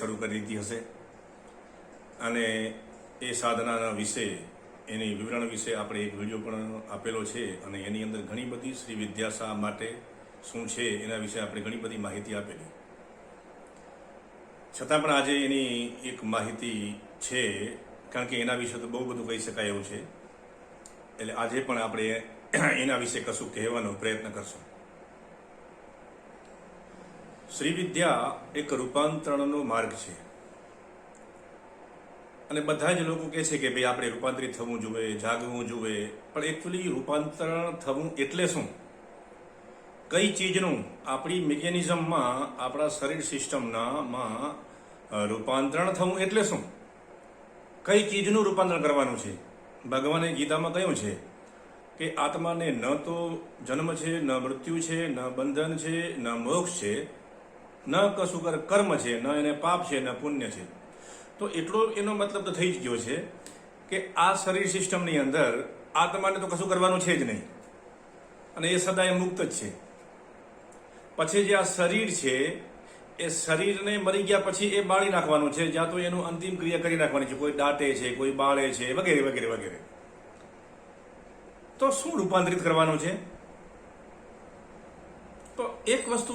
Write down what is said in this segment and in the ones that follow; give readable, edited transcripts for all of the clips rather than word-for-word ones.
શરૂ કરી દીધી હશે અને એ સાધનાના વિશે એની વિવરણ વિશે આપણે એક વિડીયો પણ આપેલો છે અને એની અંદર ઘણી બધી શ્રી વિદ્યા શા માટે શું છે એના વિશે આપણે ઘણી બધી માહિતી આપેલી. છતાં પણ આજે એની એક માહિતી છે, કારણ કે એના વિશે તો બહુ બધું કહી શકાય એવું છે, એટલે આજે પણ આપણે એના વિશે કશું કહેવાનો પ્રયત્ન કરશું. શ્રી વિદ્યા એક રૂપાંતરણનો માર્ગ છે અને બધા જ લોકો કહે છે કે ભાઈ આપણે રૂપાંતરિત થવું જોઈએ, જાગવું જોઈએ, પણ એકચ્યુઅલી રૂપાંતરણ થવું એટલે શું? કઈ ચીજનું આપણી મિકેનિઝમમાં, આપણા શરીર સિસ્ટમમાં રૂપાંતરણ થવું એટલે શું? કઈ ચીજનું રૂપાંતરણ કરવાનું છે? ભગવાને ગીતામાં કહ્યું છે કે આત્માને ન તો જન્મ છે, ન મૃત્યુ છે, ન બંધન છે, ન મોક્ષ છે, ન કશું કર્મ છે, ન એને પાપ છે, ન પુણ્ય છે. તો એટલો એનો મતલબ તો થઈ જ ગયો છે કે આ શરીર સિસ્ટમની અંદર આત્માને તો કશું કરવાનું છે જ નહીં અને એ સદાય મુક્ત જ છે. પછી જે આ શરીર છે એ શરીરને મરી ગયા પછી એ બાળી નાખવાનું છે, જ્યાં તો એનું અંતિમ ક્રિયા કરી નાખવાની છે. કોઈ દાટે છે, કોઈ બાળે છે, વગેરે વગેરે વગેરે. તો શું રૂપાંતરિત કરવાનું છે? તો એક વસ્તુ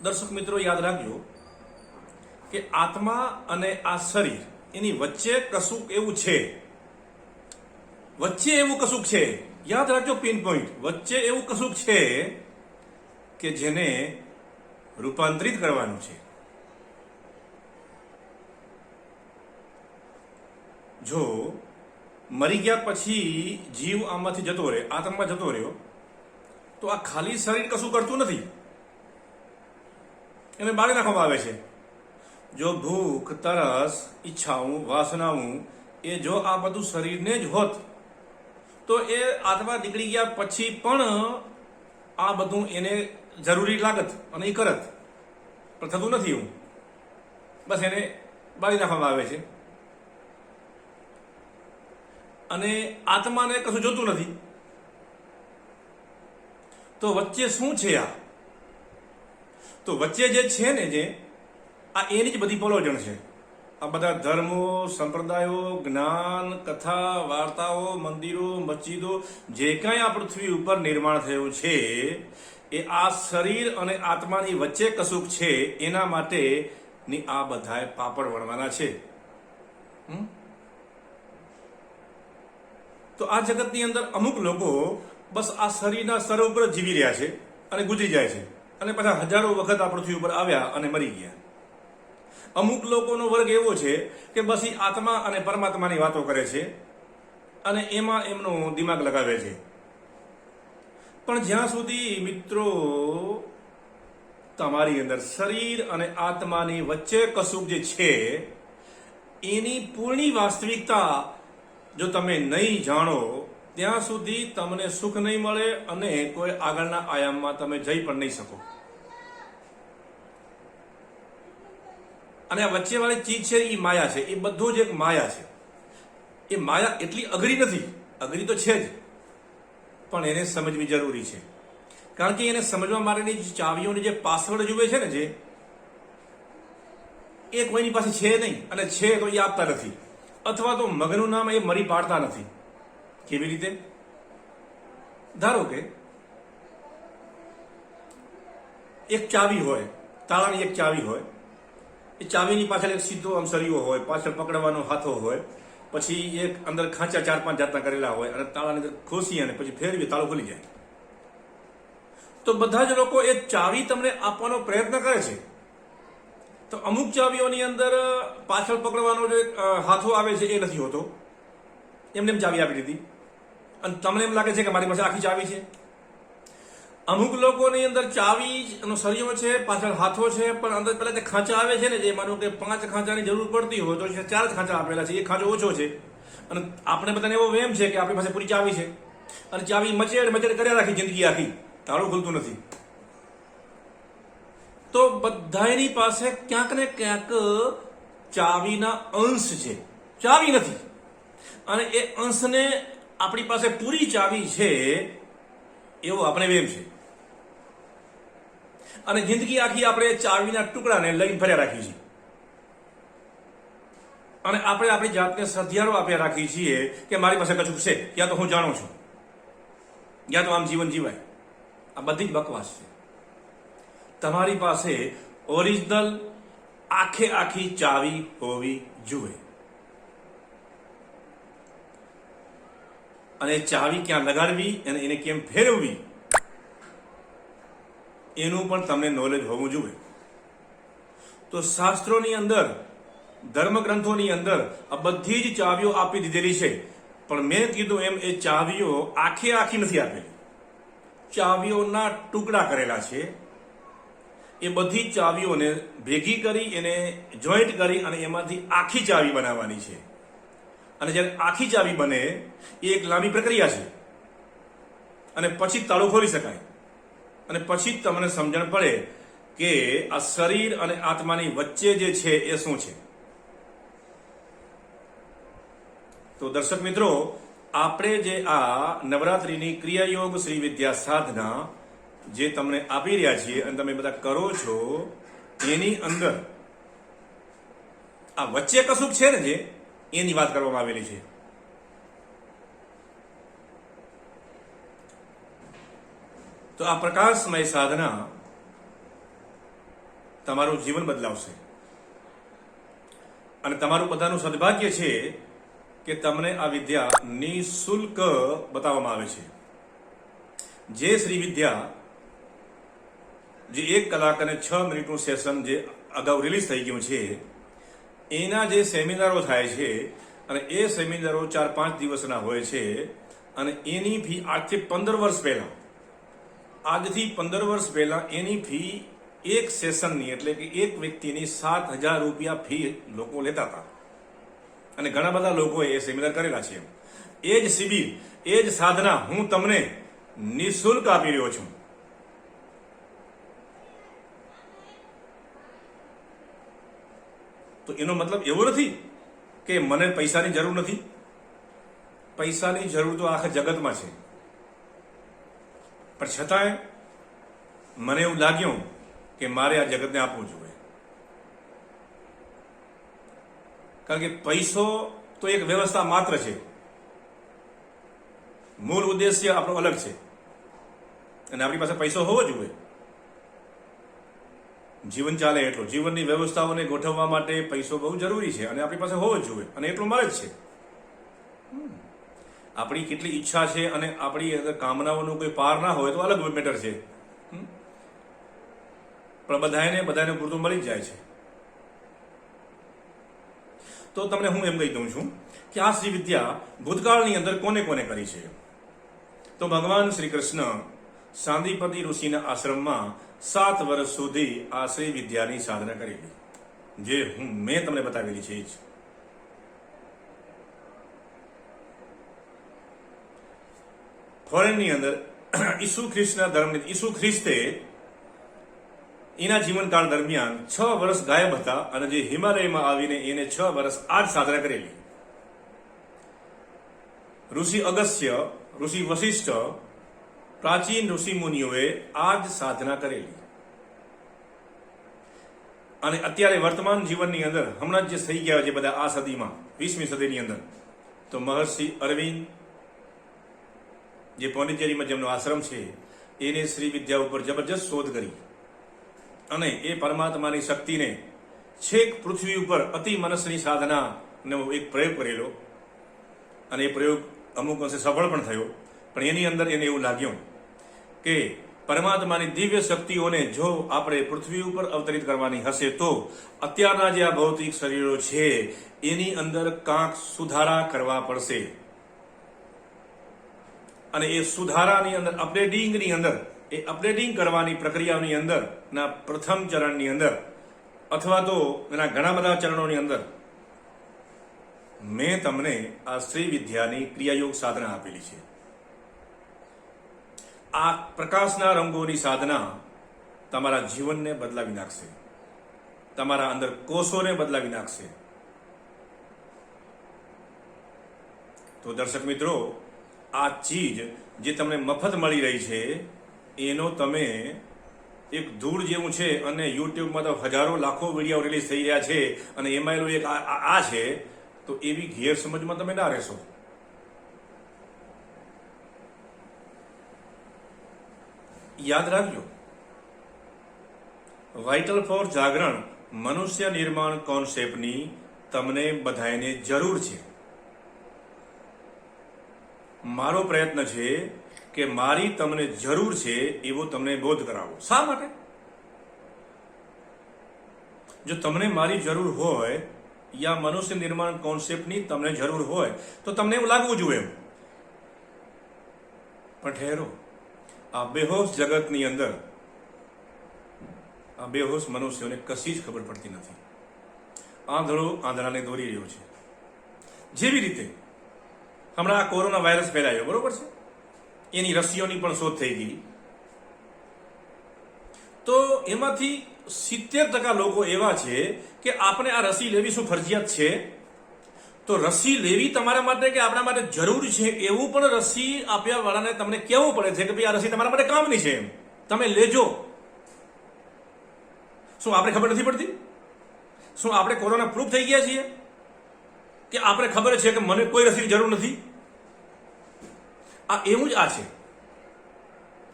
દર્શક મિત્રો યાદ રાખજો કે આત્મા અને આ શરીર એની વચ્ચે કશુંક એવું છે, વચ્ચે એવું કશુંક છે. યાદ રાખજો, પિન પોઈન્ટ, વચ્ચે એવું કશુંક છે કે જેને રૂપાંતરિત કરવાનું છે. જો મરી ગયા પછી જીવ આમાંથી જતો રહે, આત્મા જતો રહ્યો, તો આ ખાલી શરીર કશું કરતું નથી, એને બાળી નાખવામાં આવે છે. જો ભૂખ, તરસ, ઈચ્છાઓ, વાસનાઓ એ જો આ બધું શરીરને જ હોત તો એ આત્મા નીકળી ગયા પછી પણ આ બધું એને જરૂરી લાગત અને એ કરત, પણ થતું નથી એવું. બસ એને બાળી નાખવામાં આવે છે અને આત્માને કશું જોતું નથી. તો વચ્ચે શું છે? આ તો વચ્ચે જે છે ને, જે આ એની જ બધી પલોજણ છે. આ બધા ધર્મો, સંપ્રદાયો, જ્ઞાન, કથા, વાર્તાઓ, મંદિરો, મસ્જિદો, જે કાંઈ આ પૃથ્વી ઉપર નિર્માણ થયું છે એ આ શરીર અને આત્માની વચ્ચે કશુંક છે એના માટેની આ બધાએ પાપડ વણવાના છે. તો આ જગતની અંદર અમુક લોકો બસ આ શરીરના સ્તર ઉપર જીવી રહ્યા છે અને ગુજરી જાય છે અને બધા હજારો વખત આ પૃથ્વી ઉપર આવ્યા અને મરી ગયા. અમુક લોકોનો વર્ગ એવો છે કે બસ એ આત્મા અને પરમાત્માની વાતો કરે છે અને એમાં એમનો દિમાગ લગાવે છે. પણ જ્યાં સુધી મિત્રો તમારી અંદર શરીર અને આત્માની વચ્ચે કશુંક જે છે એની પૂર્ણ વાસ્તવિકતા જો તમે નહીં જાણો ત્યાં સુધી તમને સુખ નહીં મળે અને કોઈ આગળના આયામમાં તમે જઈ પણ નહીં શકો. અને આ વચ્ચેવાળી ચીજ છે એ માયા છે. એ બધું જ એક માયા છે. એ માયા એટલી અઘરી નથી, અઘરી તો છે જ, પણ એને સમજવી જરૂરી છે. કારણ કે એને સમજવા માટેની ચાવીઓની જે પાસવર્ડ જુએ છે ને, જે એ કોઈની પાસે છે નહીં અને છે તો એ આપતા નથી, અથવા તો મગનું નામ એ મરી પાડતા નથી. કેવી રીતે? ધારો કે એક ચાવી હોય, તાળાની એક ચાવી હોય, એ ચાવીની પાછળ એક સીધો આમ સળિયો હોય, પાછળ પકડવાનો હાથો હોય, પછી એક અંદર ખાંચા 4-5 જાતના કરેલા હોય અને તાળાની અંદર ખોસી અને પછી ફેરવી તાળું ખુલી જાય. તો બધા જ લોકો એ ચાવી તમને આપવાનો પ્રયત્ન કરે છે. તો અમુક ચાવીઓની અંદર પાછળ પકડવાનો જે હાથો આવે છે એ નથી હોતો, એમને એમ ચાવી આપી દીધી અને તમને એમ લાગે છે કે મારી પાસે આખી ચાવી છે. અમુક લોકોની અંદર ચાવીનો સળિયો છે, પાછળ હાથો છે, પણ અંદર પેલા જે ખાંચા આવે છે ને, જે માનો કે 5 ખાંચાની જરૂર પડતી હોય તો 4 જ ખાંચા આપેલા છે, એ ખાંચો ઓછો છે અને આપણે બધાને એવો વેમ છે કે આપણી પાસે પૂરી ચાવી છે અને ચાવી મચેડ કર્યા રાખી જિંદગી આખી, તાળું ખુલતું નથી. તો બધાની પાસે ક્યાંક ને ક્યાંક ચાવીના અંશ છે, ચાવી નથી. અને એ અંશને આપણી પાસે પૂરી ચાવી છે એવો આપણે વેમ છે. અને જિંદગી આખી આપણે ચાવીના ટુકડાને લઈને ફર્યા રાખીએ છીએ. અને આપણે આપણી જાતને સધિયારો આપ્યા રાખીએ છીએ કે મારી પાસે કશું છે, યા તો હું જાણું છું, યા તો આમ જીવન જીવાય. આ બધી જ બકવાસ છે. તમારી પાસે ઓરિજિનલ આખે આખી ચાવી હોવી જોઈએ. અને ચાવી ક્યાં લગાડવી અને એને કેમ ફેરવવી એનું પણ તમને નોલેજ હોવું જોઈએ. તો શાસ્ત્રોની અંદર, ધર્મગ્રંથોની અંદર આ બધી જ ચાવીઓ આપી દીધેલી છે. પણ મેં કીધું એમ એ ચાવીઓ આખી આખી નથી આપેલી. ચાવીઓના ટુકડા કરેલા છે. એ બધી ચાવીઓને ભેગી કરી, એને જોઈન્ટ કરી અને એમાંથી આખી ચાવી બનાવવાની છે. અને જ્યારે આખી ચાવી બને એ એક લાંબી પ્રક્રિયા છે. અને પછી તાળું ખોલી શકાય. અને પછી તમને સમજણ પડે કે આ શરીર અને આત્માની વચ્ચે જે છે એ શું છે. તો દર્શક મિત્રો, આપણે જે આ નવરાત્રિની ક્રિયાયોગ શ્રી વિદ્યા સાધના જે તમને આપી રહ્યા છીએ અને તમે બધા કરો છો, એની અંદર આ વચ્ચે કશુંક છે ને જે એની વાત કરવામાં આવેલી છે. તો આ પ્રકાશમય સાધના તમારું જીવન બદલાવશે. અને તમારું બધાનું સદભાગ્ય છે કે તમને આ વિદ્યા નિઃશુલ્ક બતાવવામાં આવે છે. જે શ્રી વિદ્યા, જે 1 કલાક અને 6 મિનિટનું સેશન જે અગાઉ રિલીઝ થઈ ગયું છે, એના જે સેમિનારો થાય છે અને એ સેમિનારો 4-5 દિવસના હોય છે. અને એની ફી આજથી 15 વર્ષ પહેલા, આજથી 15 વર્ષ પહેલા એની ફી એક સેશનની, એટલે કે એક વ્યક્તિની 7,000 રૂપિયા ફી લોકો લેતા હતા. અને ઘણા બધા લોકોએ એ સેમિનાર કરેલા છે. એ જ શિબિર, એ જ સાધના હું તમને નિઃશુલ્ક આપી રહ્યો છું. તો એનો મતલબ એવો નથી કે મને પૈસાની જરૂર નથી. પૈસાની જરૂર તો આખા જગતમાં છે. પણ છતાંય મને એવું લાગ્યું કે મારે આ જગતને આપવું જોઈએ. કારણ કે પૈસો તો એક વ્યવસ્થા માત્ર છે. મૂળ ઉદ્દેશ્ય આપણો અલગ છે. અને આપણી પાસે પૈસો હોવો જોઈએ. જીવન ચાલે એટલું, જીવનની વ્યવસ્થાઓને ગોઠવવા માટે પૈસો બહુ જરૂરી છે અને આપણી પાસે હોવો જ જોઈએ. અને એટલું મળે જ છે. આપણી કેટલી ઈચ્છા છે અને આપણી અગર કામનાઓનો કોઈ પાર ના હોય તો અલગ મેટર છે. પણ બધાને પૂરતું મળી જ જાય છે. તો તમને હું એમ કહી દઉં છું કે આ શ્રી વિદ્યા ભૂતકાળની અંદર કોને કોને કરી છે. તો ભગવાન શ્રી કૃષ્ણ સાંદીપતિ ઋષિના આશ્રમમાં 7 વર્ષ સુધી આ શ્રી વિદ્યાની સાધના કરેલી, જે મેં તમને બતાવેલી છે. ફોરેનની અંદર ઈસુ ખ્રિસ્તના ધર્મની, ઈસુ ખ્રિસ્તે એના જીવનકાળ દરમિયાન 6 વર્ષ ગાયબ હતા અને જે હિમાલયમાં આવીને એને 6 વર્ષ આ જ સાધના કરેલી. ઋષિ અગસ્ત્ય, ઋષિ વશિષ્ઠ, પ્રાચીન ઋષિ મુનિઓએ આ જ સાધના કરેલી. અને અત્યારે વર્તમાન જીવનની અંદર હમણાં જે થઈ ગયા છે બધા આ સદીમાં, 20મી સદીની અંદર, તો મહર્ષિ અરવિંદ, જે પોંડિચેરીમાં જેમનો આશ્રમ છે, એને શ્રી વિદ્યા ઉપર જબરજસ્ત શોધ કરી અને એ પરમાત્માની શક્તિને છેક પૃથ્વી ઉપર અતિ મનસ્ની સાધનાનો એક પ્રયોગ કરેલો. અને એ પ્રયોગ અમુક અંશે સફળ પણ થયો. પણ એની અંદર એને એવું લાગ્યું કે પરમાત્માની દિવ્ય શક્તિઓને જો આપણે પૃથ્વી ઉપર અવતરિત કરવાની હશે તો અત્યારના જે આ ભૌતિક શરીરો છે એની અંદર કાંક સુધારા કરવા પડશે. અને એ સુધારાની અંદર, અપડેટિંગની અંદર, એ અપડેટિંગ કરવાની પ્રક્રિયાની અંદર ના પ્રથમ ચરણની અંદર અથવા તો એના ઘણા બધા ચરણોની અંદર મેં તમને આ શ્રી વિદ્યાની ક્રિયાયોગ સાધના આપેલી છે. આ પ્રકાશના રંગોની સાધના તમારા જીવનને બદલાવી નાખશે, તમારા અંદર કોષોને બદલાવી નાખશે. તો દર્શક મિત્રો, આ ચીજ જે તમને મફત મળી રહી છે એનો તમે એક ધૂળ જેવું છે અને યુટ્યુબમાં તો હજારો લાખો વિડીયો રિલીઝ થઈ રહ્યા છે અને એમાં એનું એક આ છે, તો એવી ગેરસમજમાં તમે ના રહેશો. યાદ રાખજો, વાઇટલ ફોર જાગરણ મનુષ્ય નિર્માણ કોન્સેપ્ટની તમને બધાને જરૂર છે. મારો પ્રયત્ન છે કે મારી તમને જરૂર છે એવો તમને બોધ કરાવો. શા માટે? જો તમને મારી જરૂર હોય યા મનુષ્ય નિર્માણ કોન્સેપ્ટની તમને જરૂર હોય તો તમને એવું લાગવું જોઈએ. પણ ઠહેરો, આ બેહોશ જગતની અંદર આ બેહોશ મનુષ્યોને કશી જ ખબર પડતી નથી. આંધળો આંધળાને દોરી રહ્યો છે. જેવી રીતે હમણાં આ કોરોના વાયરસ ફેલાયો, બરોબર છે, એની રસીઓની પણ શોધ થઈ ગઈ, તો એમાંથી 70% લોકો એવા છે કે આપણે આ રસી લેવી શું ફરજિયાત છે? તો રસી લેવી તમારા માટે કે આપણા માટે જરૂર છે એવું પણ રસી આપ્યા વાળાને તમને કહેવું પડે છે કે ભાઈ આ રસી તમારા માટે કામની છે, તમે લેજો. શું આપણે ખબર નથી પડતી? શું આપણે કોરોના પ્રૂફ થઈ ગયા છીએ કે આપણે ખબર છે કે મને કોઈ રસીની જરૂર નથી? આ એવું જ આ છે,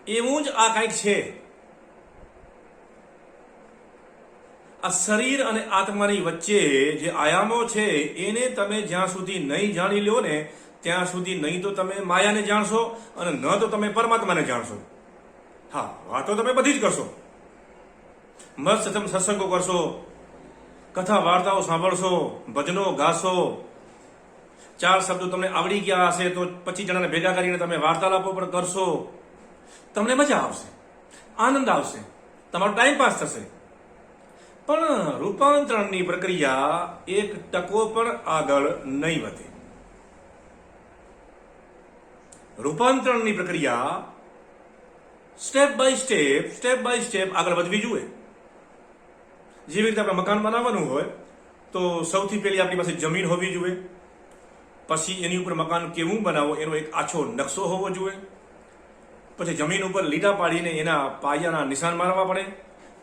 એવું જ આ કંઈક છે. આ શરીર અને આત્માની વચ્ચે જે આયામો છે એને તમે જ્યાં સુધી નહીં જાણી લો ને ત્યાં સુધી નહીં તો તમે માયાને જાણશો અને ન તો તમે પરમાત્માને જાણશો. હા, વાતો તમે બધી જ કરશો, મસ્ત તમે સત્સંગો કરશો, કથા વાર્તાઓ સાંભળશો, ભજનો ગાશો, 4 શબ્દો તમને આવડી ગયા હશે તો 25 જણાને ભેગા કરીને તમે વાર્તાલાપો પણ કરશો. તમને મજા આવશે, આનંદ આવશે, તમારો ટાઈમ પાસ થશે. પણ રૂપાંતરણની પ્રક્રિયા 1% પણ આગળ નહીં વધે. રૂપાંતરણની પ્રક્રિયા સ્ટેપ બાય સ્ટેપ આગળ વધવી જોઈએ. જેવી રીતે આપણે મકાન બનાવવાનું હોય તો સૌથી પહેલી આપણી પાસે જમીન હોવી જોઈએ, પછી એની ઉપર મકાન કેવું બનાવવું એનો એક આછો નકશો હોવો જોઈએ, પછી જમીન ઉપર લીટા પાડીને એના પાયાના નિશાન મારવા પડે,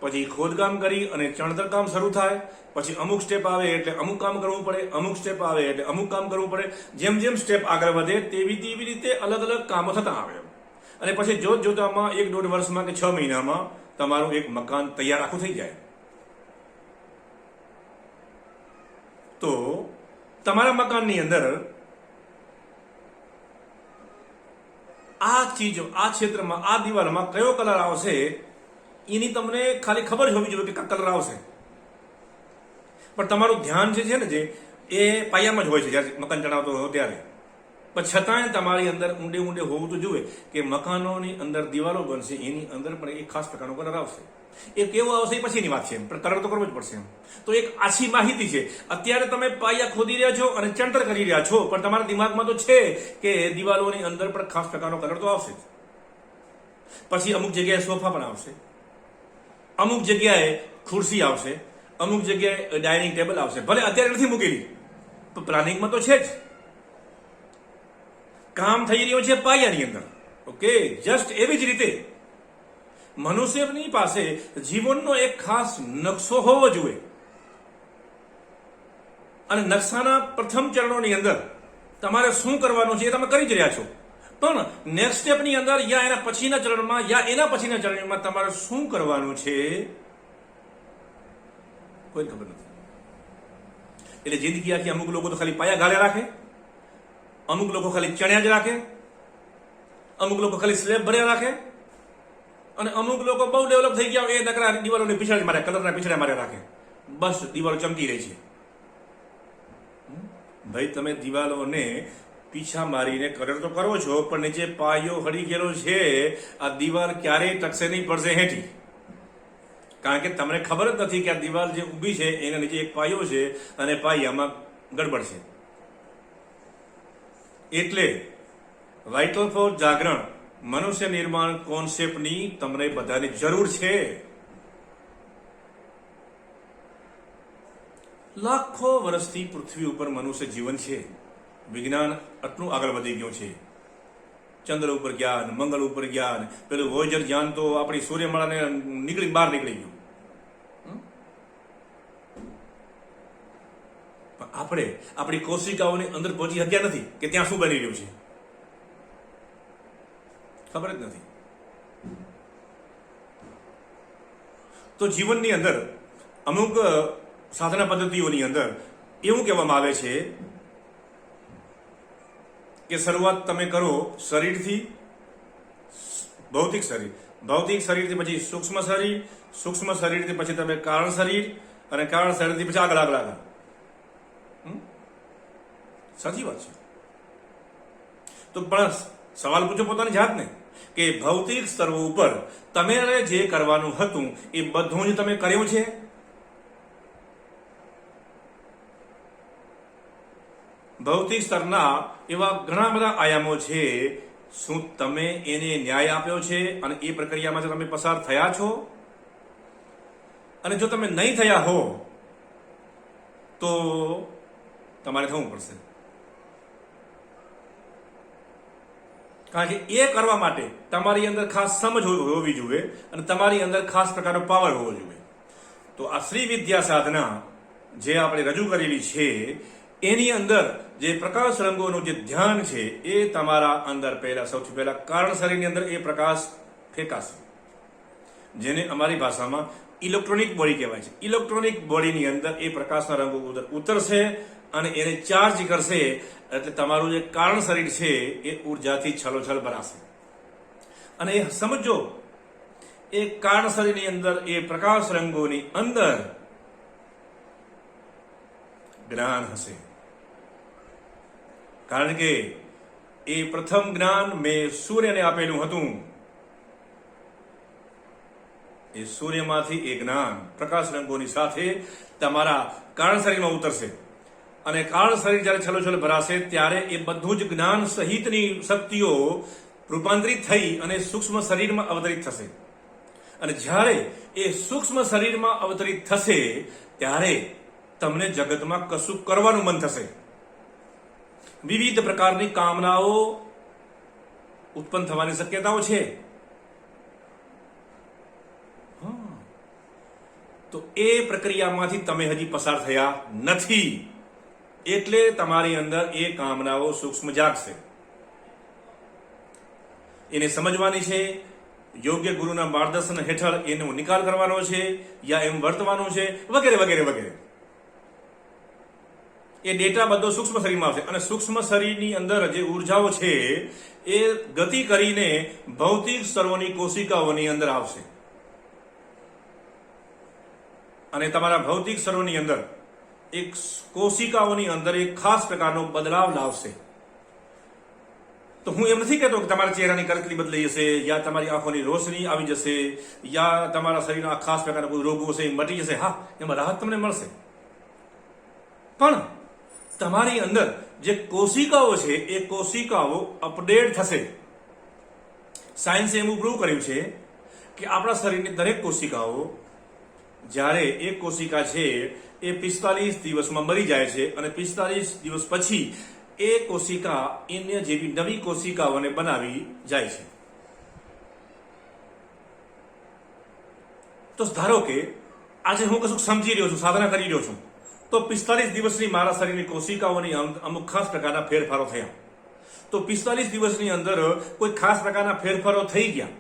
પછી ખોદકામ કરી અને ચણતર કામ શરૂ થાય, પછી અમુક સ્ટેપ આવે એટલે અમુક કામ કરવું પડે, અમુક સ્ટેપ આવે એટલે અમુક કામ કરવું પડે. જેમ જેમ સ્ટેપ આગળ વધે તેવી રીતે અલગ અલગ કામો થતા આવે અને પછી જોતામાં 1-1.5 વર્ષમાં કે 6 મહિનામાં તમારું એક મકાન તૈયાર આખું થઈ જાય. તો તમારા મકાનની અંદર આ ચીજો, આ ક્ષેત્રમાં, આ દિવાલમાં કયો કલર આવશે એની તમને ખાલી ખબર હોવી જોઈએ કે કલર આવશે. પણ તમારું ધ્યાન જે છે ને જે એ પાયામાં જ હોય છે જ્યારે મકાન ચણાવતો હોય ત્યારે. પણ છતાંય તમારી અંદર ઊંડે હોવું તો જોઈએ કે મકાનોની અંદર દિવાલો બનશે એની અંદર પણ એક ખાસ પ્રકારનો કલર આવશે. એ કેવો આવશે એ પછીની વાત છે, પણ કલર તો કરવો જ પડશે. તો એક આછી માહિતી છે. અત્યારે તમે પાયા ખોદી રહ્યા છો અને ચણતર કરી રહ્યા છો, પણ તમારા દિમાગમાં તો છે કે દિવાલોની અંદર પણ ખાસ પ્રકારનો કલર તો આવશે. પછી અમુક જગ્યાએ સોફા પણ આવશે, અમુક જગ્યાએ ખુરશી આવશે, અમુક જગ્યાએ ડાઇનિંગ ટેબલ આવશે. ભલે અત્યારે નથી મૂકેલી પણ પ્લાનિંગમાં તો છે જ. કામ થઈ રહ્યું છે પાયાની અંદર. ઓકે, જસ્ટ એવી જ રીતે મનુષ્યની પાસે જીવનનો એક ખાસ નકશો હોવો જોઈએ અને નકશાના પ્રથમ ચરણોની અંદર તમારે શું કરવાનું છે એ તમે કરી જ રહ્યા છો, પણ નેક્સ્ટ સ્ટેપની અંદર યા એના પછીના ચરણમાં યા એના પછીના ચરણમાં તમારે શું કરવાનું છે કોઈ ખબર નથી. એટલે જિંદગી આખી અમુક લોકો તો ખાલી પાયા ગાળે રાખે, અમુક લોકો ખાલી ચણ્યા જ રાખે, અમુક લોકો ખાલી સ્લેબ ભર્યા રાખે અને અમુક લોકો બહુ ડેવલપ થઈ ગયા એ નકરા દિવાલોની પીછળ મારે, કલરના પીછળ મારે રાખે. બસ દિવાલો ચમકી રહી છે. ભાઈ તમે દિવાલોને પીછા મારીને કલર તો કરો છો પણ નીચે પાયો હળી ગયેલો છે. આ દિવાલ ક્યારેય ટકશે નહીં, પડશે હેઠી. કારણ કે તમને ખબર જ નથી કે આ દિવાલ જે ઊભી છે એના નીચે એક પાયો છે અને પાયામાં ગડબડ છે. એટલે વાઇટલ ફોર જાગરણ મનુષ્ય નિર્માણ કોન્સેપ્ટની તમને બધાની જરૂર છે. લાખો વર્ષથી પૃથ્વી ઉપર મનુષ્ય જીવન છે. વિજ્ઞાન આટલું આગળ વધી ગયું છે. ચંદ્ર ઉપર જ્ઞાન, મંગળ ઉપર જ્ઞાન, પેલું વોયેજર જ્ઞાન તો આપણી સૂર્યમાળાને બહાર નીકળી ગયું. પણ આપણે આપણી કોશિકાઓની અંદર પહોંચી શક્યા નથી કે ત્યાં શું બની રહ્યું છે, ખબર જ નથી. તો જીવનની અંદર અમુક સાધના પદ્ધતિઓની અંદર એવું કહેવામાં આવે છે કે શરૂઆત તમે કરો શરીરથી, ભૌતિક શરીર, ભૌતિક શરીરથી પછી સૂક્ષ્મ શરીર, સૂક્ષ્મ શરીરથી પછી તમે કારણ શરીર, અને કારણ શરીરથી પછી આગળ આગળ આગળ. સાચી વાત છે. તો પણ સવાલ પૂછો પોતાની જાતને કે ભૌતિક સ્તરો ઉપર તમે જે કરવાનું હતું એ બધું જ તમે કર્યું છે? ભૌતિક સ્તરના એવા ઘણા બધા આયામો છે, શું તમે એને ન્યાય આપ્યો છે અને એ પ્રક્રિયામાં તમે પસાર થયા છો? અને જો તમે નહીં થયા હો તો તમારે થવું પડશે. કારણ કે એ કરવા માટે તમારી અંદર ખાસ સમજ હોવી જોઈએ અને તમારી અંદર ખાસ પ્રકારનો પાવર હોવો જોઈએ. તો આ શ્રી વિદ્યા સાધના જે આપણે રજૂ કરેલી છે એની અંદર જે પ્રકાશ રંગોનું જે ધ્યાન છે એ તમારા અંદર સૌથી પહેલા કારણ શરીરની અંદર એ પ્રકાશ ફેંકાશે, જેને અમારી ભાષામાં ઇલેક્ટ્રોનિક બોડી કહેવાય છે. ઇલેક્ટ્રોનિક બોડીની અંદર એ પ્રકાશના રંગો ઉતરશે અને એને ચાર્જ કરશે, એટલે તમારું જે કારણ શરીર છે એ ઉર્જાથી છલોછલ ભરાશે. અને એ સમજો, એ કારણ શરીરની અંદર એ પ્રકાશ રંગોની અંદર જ્ઞાન હશે. કારણ કે એ પ્રથમ જ્ઞાન મેં સૂર્યને આપેલું હતું. એ સૂર્યમાંથી એ જ્ઞાન પ્રકાશ રંગોની સાથે તમારા કારણ શરીરમાં ઉતરશે અને કારણ શરીર જ્યારે છલોછલ ભરાશે ત્યારે એ બધું જ જ્ઞાન સહિતની શક્તિઓ રૂપાંતરિત થઈ અને સૂક્ષ્મ શરીરમાં અવતરિત થશે. અને જ્યારે એ સૂક્ષ્મ શરીરમાં અવતરિત થશે ત્યારે તમને જગતમાં કશું કરવાનું મન થશે. વિવિધ પ્રકારની કામનાઓ ઉત્પન્ન થવાની શક્યતાઓ છે. તો એ પ્રક્રિયામાંથી તમે હજી પસાર થયા નથી, એટલે તમારી અંદર એ કામનાઓ સૂક્ષ્મ જાગશે. એને સમજવાની છે, યોગ્ય ગુરુના માર્ગદર્શન હેઠળ એનો નિકાલ કરવાનો છે, યા એમ વર્તવાનું છે, વગેરે વગેરે વગેરે. એ ડેટા બધો સૂક્ષ્મ શરીરમાં આવશે અને સૂક્ષ્મ શરીરની અંદર જે ઉર્જાઓ છે એ ગતિ કરીને ભૌતિક સ્તરોની કોશિકાઓની અંદર આવશે અને તમારા ભૌતિક સ્તરોની અંદર એક કોશિકાઓની અંદર એક ખાસ પ્રકારનો બદલાવ લાવશે. તો હું એમ નથી કહેતો કે તમારા ચહેરાની કરકલી બદલાઈ જશે, યા તમારી આંખોની રોશની આવી જશે, યા તમારા શરીરના ખાસ પ્રકારના કોઈ રોગો હશે એ મટી જશે. હા, એમાં રાહત તમને મળશે. પણ તમારી અંદર જે કોશિકાઓ છે એ કોશિકાઓ અપડેટ થશે. સાયન્સે એવું પ્રૂવ કર્યું છે કે આપણા શરીરની દરેક કોશિકાઓ, જ્યારે એક કોશિકા છે એ 45 દિવસમાં મરી જાય છે અને 45 દિવસ પછી એ કોશિકા અન્ય જેવી નવી કોશિકાઓને બનાવી જાય છે. તો ધારો કે આજે હું કશું સમજી રહ્યો છું, સાધના કરી રહ્યો છું, તો 45 દિવસની મારા શરીરની કોશિકાઓની અમુક ખાસ પ્રકારના ફેરફારો થયા. તો 45 દિવસની અંદર કોઈ ખાસ પ્રકારના ફેરફારો થઈ ગયા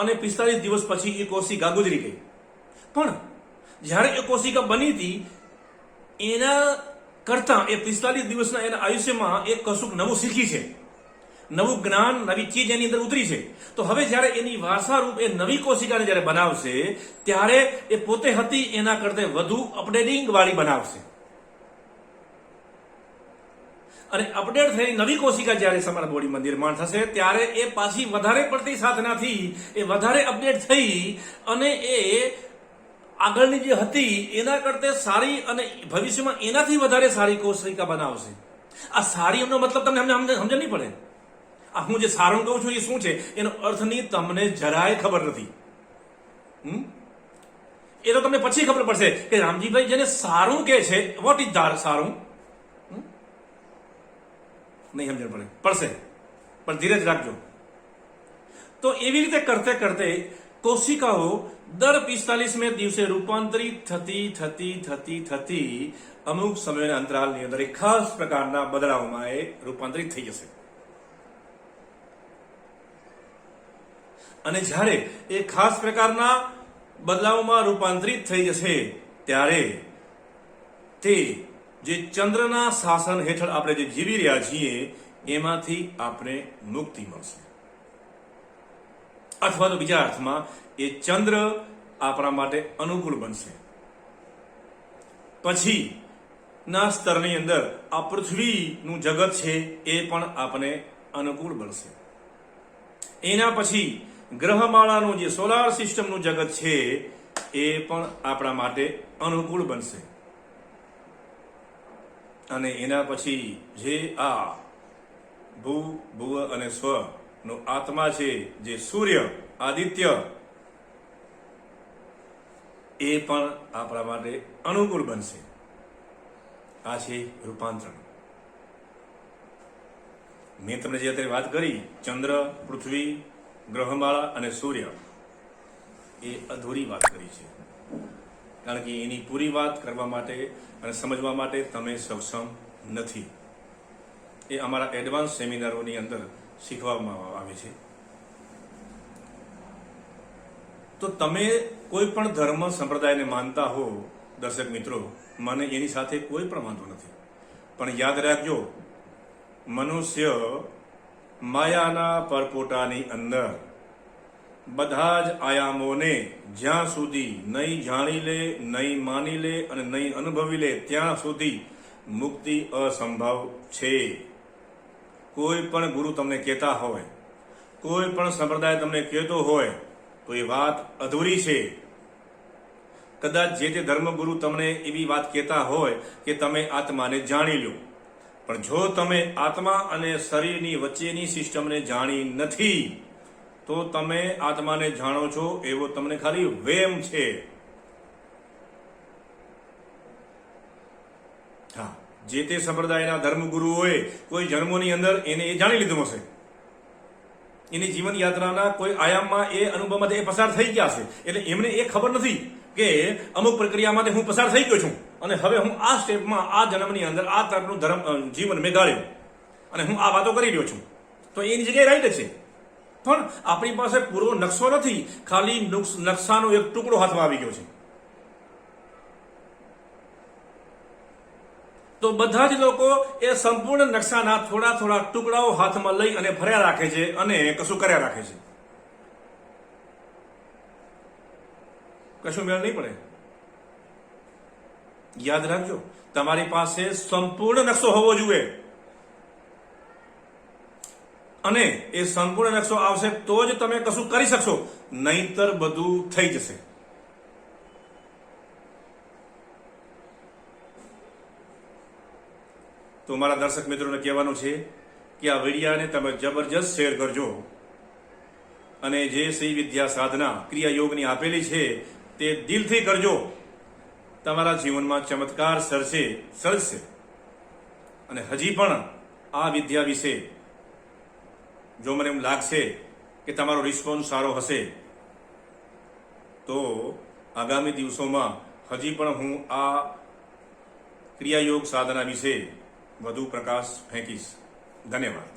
અને 45 દિવસ પછી એ કોશિકા ગુજરી ગઈ. પણ જ્યારે એ કોશિકા બની હતી એના કરતા એ 45 દિવસના એના આયુષ્યમાં એ કશુંક નવું શીખી છે, નવું જ્ઞાન, નવી ચીજ એની અંદર ઉતરી છે. તો હવે જ્યારે એની વારસારૂપ એ નવી કોશિકાને જ્યારે બનાવશે ત્યારે એ પોતે હતી એના કરતા વધુ અપડેટિંગ વાળી બનાવશે. અને અપડેટ થયેલી નવી કોશિકા જ્યારે તમારા બોડીમાં નિર્માણ થશે ત્યારે એ પાછી વધારે પડતી સાધનાથી એ વધારે અપડેટ થઈ અને એ આગળની જે હતી એના કરતા સારી અને ભવિષ્યમાં એનાથી વધારે સારી કોશિકા બનાવશે. આ સારી એમનો મતલબ તમને સમજ નહીં પડે. આ હું જે સારું કહું છું એ શું છે એનો અર્થની તમને જરાય ખબર નથી. એ તો તમને પછી ખબર પડશે કે રામજીભાઈ જેને સારું કે છે, વોટ ઇઝ સારું, નહીં સમજણ પડશે. પણ ધીરજ રાખજો. તો એવી રીતે કરતે કરતે કોશિકાઓ દર 45મે દિવસે રૂપાંતરિત થતી થતી થતી થતી અમુક સમયના અંતરાલની અંદર એક ખાસ પ્રકારના બદલાવમાં એ રૂપાંતરિત થઈ જશે. અને જ્યારે એ ખાસ પ્રકારના બદલાવમાં રૂપાંતરિત થઈ જશે ત્યારે તે જે ચંદ્રના શાસન હેઠળ આપણે જે જીવી રહ્યા છીએ એમાંથી આપણે મુક્તિ મળશે, અથવા તો બીજા અર્થમાં એ ચંદ્ર આપણા માટે અનુકૂળ બનશે. પછી ના સ્તરની અંદર આ પૃથ્વીનું જગત છે એ પણ આપણે અનુકૂળ બનશે. એના પછી ગ્રહમાળાનું જે સોલાર સિસ્ટમનું જગત છે એ પણ આપણા માટે અનુકૂળ બનશે. અને એના પછી જે આ ભૂ ભુવ અને સ્વ નો આત્મા છે, જે સૂર્ય આદિત્ય, એ પણ આપણા માટે અનુકૂળ બનશે. આ છે રૂપાંતરણ. મેં તમને જે અત્યારે વાત કરી ચંદ્ર, પૃથ્વી, ગ્રહમાળા અને સૂર્ય, એ અધૂરી વાત કરી છે, કારણ કે એની પૂરી વાત કરવા માટે અને સમજવા માટે તમે સક્ષમ નથી. એ અમારા એડવાન્સ સેમિનારોની અંદર શીખવવામાં આવે છે. તો તમે કોઈ પણ ધર્મ સંપ્રદાયને માનતા હો દર્શક મિત્રો, મને એની સાથે કોઈ પણ વાંધો નથી, પણ યાદ રાખજો, મનુષ્ય માયાના પરપોટાની અંદર બધા જ આયામોને જ્યાં સુધી નહીં જાણી લે, નહીં માની લે અને નહીં અનુભવી લે ત્યાં સુધી મુક્તિ અસંભવ છે. કોઈ પણ ગુરુ તમને કહેતા હોય, કોઈ પણ સંપ્રદાય તમને કહેતો હોય તો એ વાત અધૂરી છે. કદાચ જે તે ધર્મગુરુ તમને એવી વાત કહેતા હોય કે તમે આત્માને જાણી લો, પણ જો તમે આત્મા અને શરીરની વચ્ચેની સિસ્ટમને જાણી નથી તો તમે આત્માને જાણો છો એવો તમને ખાલી વહેમ છે. હા, જે તે સંપ્રદાયના ધર્મગુરુઓએ કોઈ જન્મોની અંદર એને એ જાણી લીધું હશે, એની જીવન યાત્રાના કોઈ આયામમાં એ અનુભવમાંથી એ પસાર થઈ ગયા છે, એટલે એમને એ ખબર નથી કે અમુક પ્રક્રિયામાંથી હું પસાર થઈ ગયો છું અને હવે હું આ સ્ટેપમાં આ જન્મની અંદર આ તરફનું જીવન મેં ગાળ્યું અને હું આ વાતો કરી રહ્યો છું. તો એની જગ્યાએ રાઈટ છે, પણ આપણી પાસે પૂરો નકશો નથી, ખાલી નકશાનો એક ટુકડો હાથમાં આવી ગયો છે. તો બધા જ લોકો એ સંપૂર્ણ નકશાના થોડા થોડા ટુકડાઓ હાથમાં લઈ અને ભર્યા રાખે છે અને કશું કર્યા રાખે છે. કશું મેળ નહીં પડે. યાદ રાખજો, તમારી પાસે સંપૂર્ણ નકશો હોવો જોઈએ અને એ સંપૂર્ણ નકશો આવશે તો જ તમે કશું કરી શકશો, નહીતર બધું થઈ જશે. તો મારા દર્શક મિત્રોને કહેવાનું છે કે આ વિડિયાને તમે જબરજસ્ત શેર કરજો અને જે શ્રી વિદ્યા સાધના ક્રિયા યોગની આપેલી છે તે દિલથી કરજો. તમારા જીવનમાં ચમત્કાર સર્જશે અને હજી પણ આ વિદ્યા વિશે જો મને એમ લાગશે કે તમારો રિસ્પોન્સ સારો હશે તો આગામી દિવસોમાં હજી પણ હું આ ક્રિયાયોગ સાધના વિશે વધુ પ્રકાશ ફેંકીશ. ધન્યવાદ.